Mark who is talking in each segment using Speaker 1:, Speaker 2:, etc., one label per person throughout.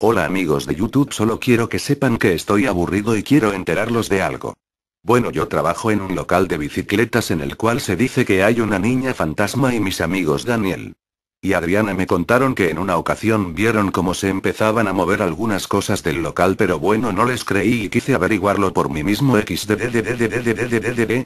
Speaker 1: Hola amigos de YouTube, solo quiero que sepan que estoy aburrido y quiero enterarlos de algo. Bueno, yo trabajo en un local de bicicletas en el cual se dice que hay una niña fantasma y mis amigos Daniel y Adriana me contaron que en una ocasión vieron cómo se empezaban a mover algunas cosas del local, pero bueno, no les creí y quise averiguarlo por mí mismo.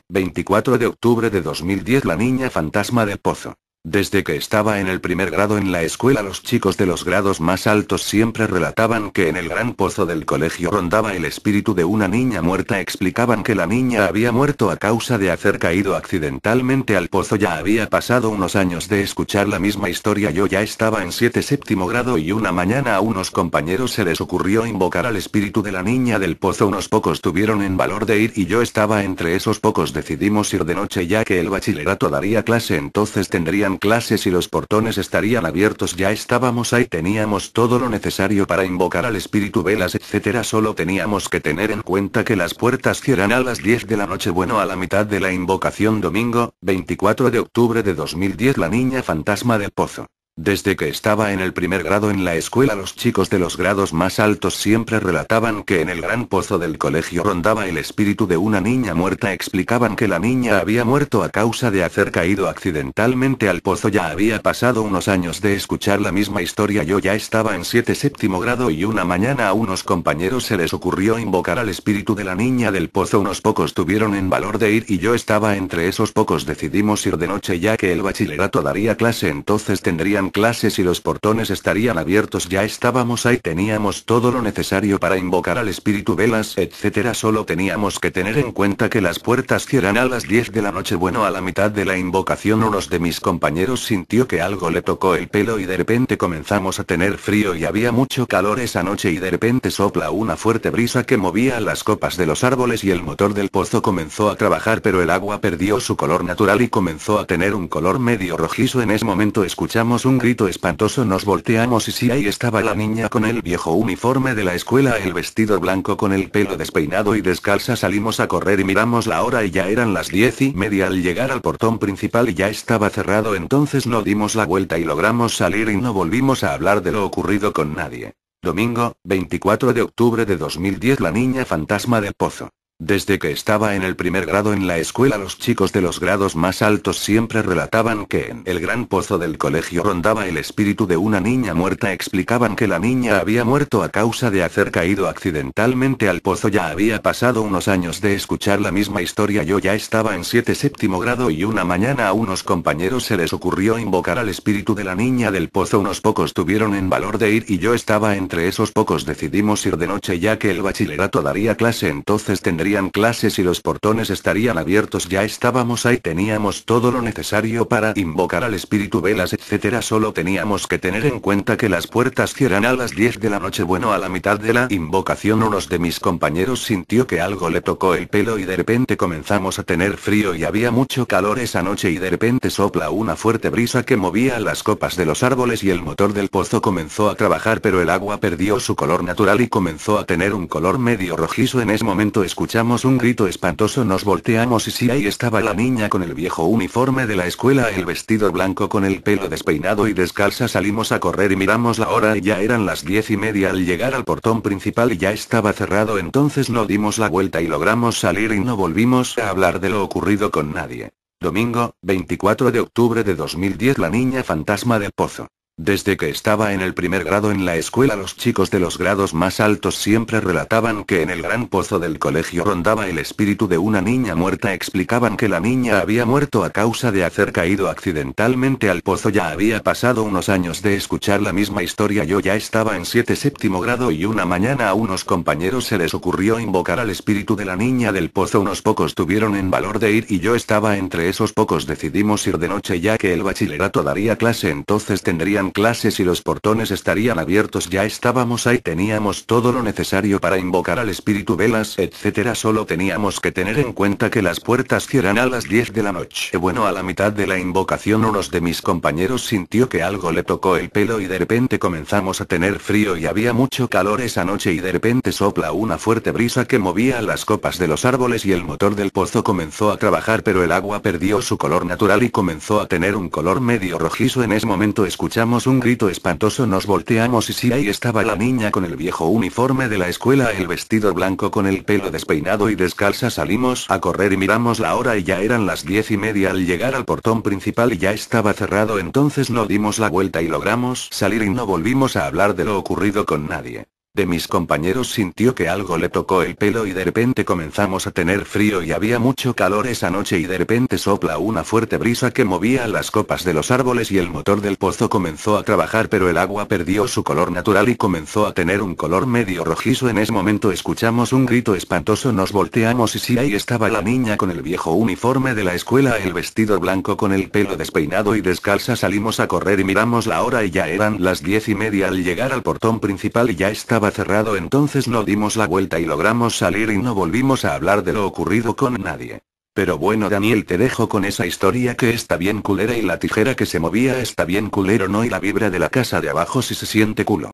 Speaker 1: 24 de octubre de 2010. La niña fantasma del pozo. Desde que estaba en el primer grado en la escuela, los chicos de los grados más altos siempre relataban que en el gran pozo del colegio rondaba el espíritu de una niña muerta. Explicaban que la niña había muerto a causa de hacer caído accidentalmente al pozo. Ya había pasado unos años de escuchar la misma historia. Yo ya estaba en séptimo grado y una mañana a unos compañeros se les ocurrió invocar al espíritu de la niña del pozo. Unos pocos tuvieron el valor de ir y yo estaba entre esos pocos. Decidimos ir de noche ya que el bachillerato daría clase, entonces tendrían clases y los portones estarían abiertos. Ya estábamos ahí, teníamos todo lo necesario para invocar al espíritu, velas, etcétera. Solo teníamos que tener en cuenta que las puertas cierran a las 10 de la noche. Bueno, a la mitad de la invocación. Domingo, 24 de octubre de 2010. La niña fantasma del pozo. Desde que estaba en el primer grado en la escuela, los chicos de los grados más altos siempre relataban que en el gran pozo del colegio rondaba el espíritu de una niña muerta. Explicaban que la niña había muerto a causa de hacer caído accidentalmente al pozo. Ya había pasado unos años de escuchar la misma historia. Yo ya estaba en séptimo grado y una mañana a unos compañeros se les ocurrió invocar al espíritu de la niña del pozo. Unos pocos tuvieron el valor de ir y yo estaba entre esos pocos. Decidimos ir de noche ya que el bachillerato daría clase, entonces tendrían clases y los portones estarían abiertos. Ya estábamos ahí, teníamos todo lo necesario para invocar al espíritu, velas, etcétera. Solo teníamos que tener en cuenta que las puertas cierran a las 10 de la noche. Bueno, a la mitad de la invocación uno de mis compañeros sintió que algo le tocó el pelo y de repente comenzamos a tener frío y había mucho calor esa noche y de repente sopla una fuerte brisa que movía las copas de los árboles y el motor del pozo comenzó a trabajar, pero el agua perdió su color natural y comenzó a tener un color medio rojizo. En ese momento escuchamos un grito espantoso, nos volteamos y sí, ahí estaba la niña con el viejo uniforme de la escuela, el vestido blanco con el pelo despeinado y descalza. Salimos a correr y miramos la hora y ya eran las 10:30 al llegar al portón principal y ya estaba cerrado, entonces no dimos la vuelta y logramos salir y no volvimos a hablar de lo ocurrido con nadie. Domingo, 24 de octubre de 2010. La niña fantasma del pozo. Desde que estaba en el primer grado en la escuela, los chicos de los grados más altos siempre relataban que en el gran pozo del colegio rondaba el espíritu de una niña muerta. Explicaban que la niña había muerto a causa de hacer caído accidentalmente al pozo. Ya había pasado unos años de escuchar la misma historia. Yo ya estaba en séptimo grado y una mañana a unos compañeros se les ocurrió invocar al espíritu de la niña del pozo. Unos pocos tuvieron el valor de ir y yo estaba entre esos pocos. Decidimos ir de noche ya que el bachillerato daría clase, entonces tendrían clases y los portones estarían abiertos. Ya estábamos ahí, teníamos todo lo necesario para invocar al espíritu, velas, etcétera. Solo teníamos que tener en cuenta que las puertas cierran a las 10 de la noche. Bueno, a la mitad de la invocación uno de mis compañeros sintió que algo le tocó el pelo y de repente comenzamos a tener frío y había mucho calor esa noche y de repente sopla una fuerte brisa que movía las copas de los árboles y el motor del pozo comenzó a trabajar, pero el agua perdió su color natural y comenzó a tener un color medio rojizo. En ese momento escuchamos un grito espantoso, nos volteamos y sí, ahí estaba la niña con el viejo uniforme de la escuela, el vestido blanco con el pelo despeinado y descalza. Salimos a correr y miramos la hora y ya eran las 10:30 al llegar al portón principal y ya estaba cerrado, entonces no dimos la vuelta y logramos salir y no volvimos a hablar de lo ocurrido con nadie. Domingo, 24 de octubre de 2010. La niña fantasma del pozo. Desde que estaba en el primer grado en la escuela, los chicos de los grados más altos siempre relataban que en el gran pozo del colegio rondaba el espíritu de una niña muerta. Explicaban que la niña había muerto a causa de hacer caído accidentalmente al pozo. Ya había pasado unos años de escuchar la misma historia. Yo ya estaba en séptimo grado y una mañana a unos compañeros se les ocurrió invocar al espíritu de la niña del pozo. Unos pocos tuvieron el valor de ir y yo estaba entre esos pocos. Decidimos ir de noche ya que el bachillerato daría clase, entonces tendrían clases y los portones estarían abiertos. Ya estábamos ahí, teníamos todo lo necesario para invocar al espíritu, velas, etcétera. Solo teníamos que tener en cuenta que las puertas cierran a las 10 de la noche. Bueno, a la mitad de la invocación uno de mis compañeros sintió que algo le tocó el pelo y de repente comenzamos a tener frío y había mucho calor esa noche y de repente sopla una fuerte brisa que movía las copas de los árboles y el motor del pozo comenzó a trabajar, pero el agua perdió su color natural y comenzó a tener un color medio rojizo. En ese momento escuchamos escuchamos un grito espantoso, nos volteamos y sí, ahí estaba la niña con el viejo uniforme de la escuela, el vestido blanco con el pelo despeinado y descalza. Salimos a correr y miramos la hora y ya eran las 10:30 al llegar al portón principal y ya estaba cerrado, entonces no dimos la vuelta y logramos salir y no volvimos a hablar de lo ocurrido con nadie. De mis compañeros sintió que algo le tocó el pelo y de repente comenzamos a tener frío y había mucho calor esa noche y de repente sopla una fuerte brisa que movía las copas de los árboles y el motor del pozo comenzó a trabajar, pero el agua perdió su color natural y comenzó a tener un color medio rojizo. En ese momento escuchamos un grito espantoso, nos volteamos y sí, ahí estaba la niña con el viejo uniforme de la escuela, el vestido blanco con el pelo despeinado y descalza. Salimos a correr y miramos la hora y ya eran las 10:30 al llegar al portón principal y ya estaba cerrado, entonces no dimos la vuelta y logramos salir y no volvimos a hablar de lo ocurrido con nadie. Pero bueno, Daniel, te dejo con esa historia que está bien culera y la tijera que se movía está bien culero, ¿no? Y la vibra de la casa de abajo si se siente culo.